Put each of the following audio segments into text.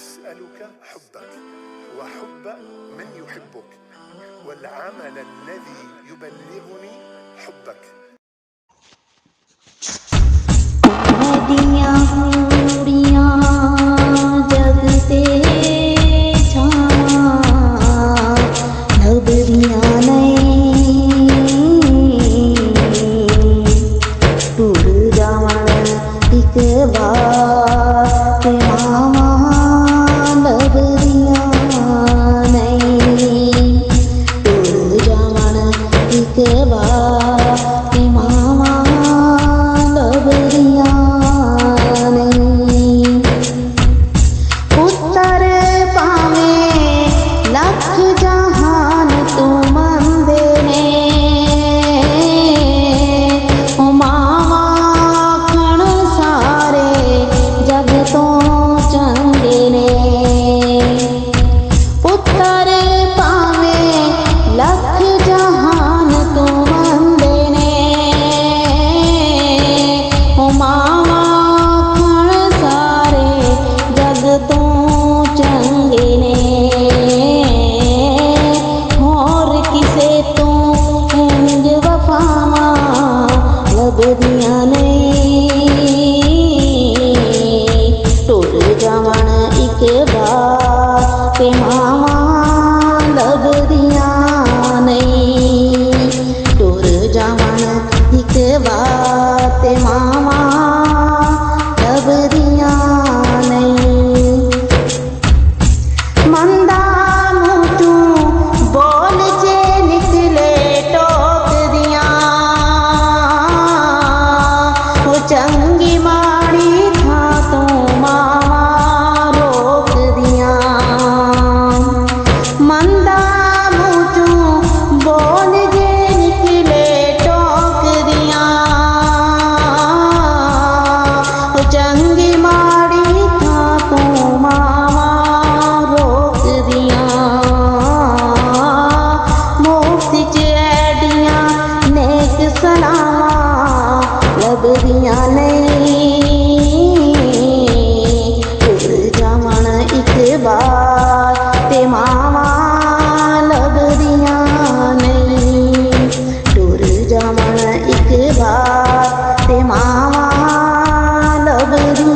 أسألك حبك وحب من يحبك والعمل الذي يبلغني حبك. एक बार ते मावा लभदियां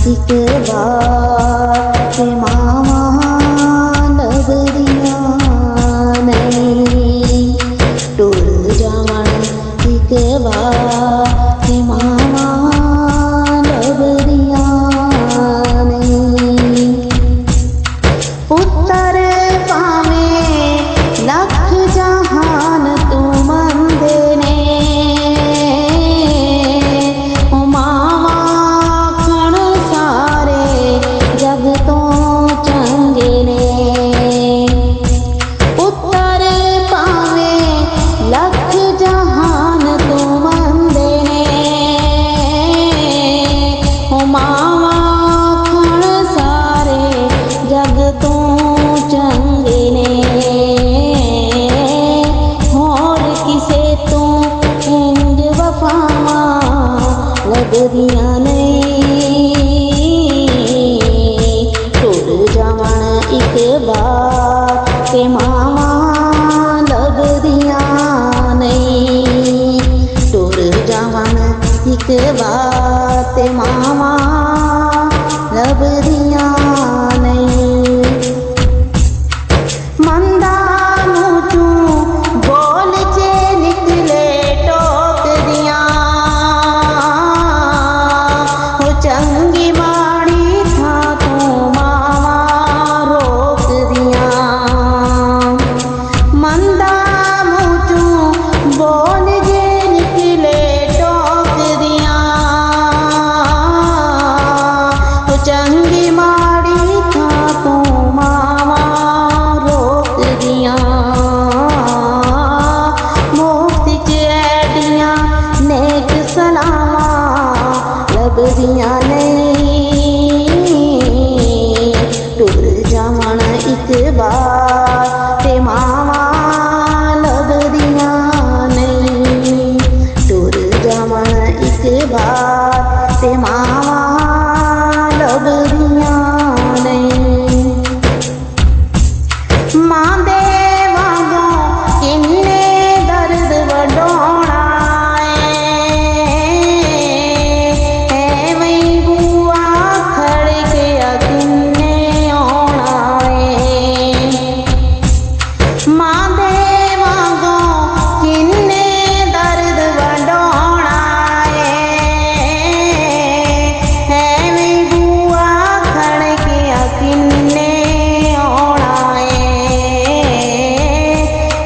ਇੱਕ ਵਾਰ ਤੇ ਮਾਵਾਂ ਲੱਭਦੀਆਂ ਨਹੀਂ। ਟੁਰ ਜਾਵਣ ਇੱਕ ਵਾਰ ਤੇ ਮਾਵਾਂ ਲੱਭਦੀਆਂ ਨਹੀਂ। ਪੁੱਤਰ ਭਾਵੇਂ ਲੱਖ ਜਹਾਨ ਤੂੰ ਮੰਨਦੇ ਨੇ, ਉਹ ਮਾਵਾਂ ਆਖਣ ਸਾਰੇ ਜਗ ਤੋਂ ਚੰਗੇ ਨੇ। ਪੁੱਤਰ ਭਾਵੇਂ ਲੱਖ ਜਹਾਨ ਤੂੰ ਮੰਨਦੇ ਨੇ, ਉਹ ਮਾਵਾਂ ਆਖਣ ਸਾਰੇ ਜਗ ਤੋਂ ਚੰਗੇ ਨੇ। ਹੋਰ ਕਿਸੇ ਤੋਂ ਇੰਜ ਵਫਾਵਾਂ ਲੱਭਦੀਆਂ ਨਹੀਂ। ਟੁਰ ਜਾਵਣ ਇੱਕ ਵਾਰ ਤੇ ਮਾਵਾਂ ਲੱਭਦੀਆਂ ਨਹੀਂ। ਟੁਰ ਜਾਵਣ ਇੱਕ ਵਾਰ ਤੇ ਮਾਵਾਂ ਲੱਭਦੀਆਂ ਨਹੀਂ। ਮੰਦਾ ਮੂੰਹ ਚੋਂ ਬੋਲ ਜੇ ਨਿਕਲੇ ਟੋਕਦੀਆਂ, ਉਹ ਚੰਗੀ ਮਾੜੀ ਥਾਂ ਤੋਂ ਮਾਵਾਂ ਰੋਕਦੀਆਂ। ਮੰਦਾ ਮੂੰਹ ਚੋਂ ਬੋਲ ਜੇ ਨਿਕਲੇ ਟੋਕਦੀਆਂ, ਉਹ ਚੰਗੀ ਮਾੜੀ ਥਾਂ ਤੋਂ ਮਾਵਾਂ ਰੋਕਦੀਆਂ। ਮੁਫਤ ਚ ਐਡੀਆਂ ਨੇਕ ਸਲਾਵਾਂ ਲੱਭਦੀਆਂ ਨਹੀਂ। ਟੁਰ ਜਾਵਣ ਇੱਕ ਵਾਰ ਤੇ ਮਾਵਾਂ ਲੱਭਦੀਆਂ ਨਹੀਂ। ਟੁਰ ਜਾਵਣ ਇੱਕ ਵਾਰ ਤੇ ਮਾਵਾਂ ਲੱਭਦੀਆਂ ਨਹੀਂ। ਮਾਂ ਦੇ ਵਾਂਗੋਂ ਕਿੰਨੇ ਦਰਦ ਵਡਾਉਣਾ ਏ, ਐਵੇਂ ਬੂਆ ਖੜ ਕੇ ਕਿੰਨੇ ਆਉਣਾ ਏ। ਮਾਂ ਦੇ ਵਾਂਗੋਂ ਕਿੰਨੇ ਦਰਦ ਵਡਾਉਣਾ ਏ, ਐਵੇਂ ਬੂਆ ਖੜ ਕੇ ਕਿੰਨੇ ਆਉਣਾ ਏ।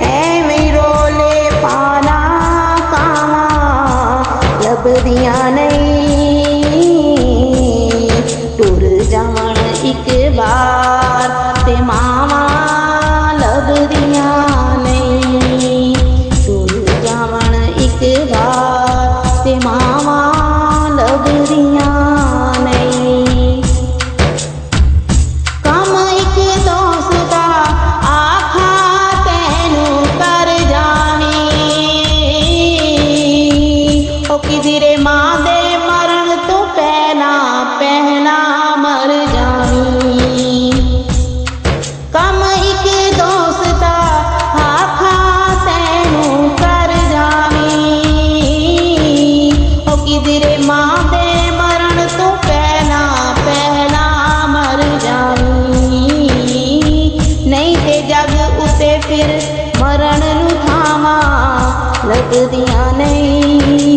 ਐਵੇਂ ਰੋਲੇ ਪਾਣਾ ਕਾਵਾਂ ਲੱਭਦੀਆਂ ਨਹੀਂ। ਟੁਰ ਜਾਵਣ ਇੱਕ ਵਾਰ ਤੇ ਮਾਵਾਂ ਲੱਭਦੀਆਂ ਨਹੀਂ। ਟੁਰ ਜਾਵਣ ਇੱਕ ਵਾਰ ਤੇ ਮਾਵਾਂ ਲੱਭਦੀਆਂ ਨਹੀਂ। ਕੰਮ ਇੱਕ ਦੋਸਤ ਦਾ ਆਖਾਂ ਤੈਨੂੰ ਕਰ ਜਾਵੀਂ, ਉਹ ਕਿਧਰੇ ਮਾਂ ਦੇ ਮਰਨ ਤੋਂ ਪਹਿਲਾਂ ਪਹਿਲਾਂ ਮਰ ਜਾਵੀਂ। ਕੰਮ ਇੱਕ ਦੋਸਤ ਦਾ ਆਖਾਂ ਤੈਨੂੰ ਕਰ ਜਾਵੀਂ, ਉਹ ਕਿਧਰੇ ਮਾਂ ਦੇ ਮਰਨ ਤੋਂ ਪਹਿਲਾਂ ਪਹਿਲਾਂ ਮਰ ਜਾਵੀਂ। ਨਹੀਂ ਤੇ ਜਗ ਉਤੇ ਫਿਰ ਮਰਨ ਨੂੰ ਥਾਵਾਂ ਲੱਭਦੀਆਂ ਨਹੀਂ।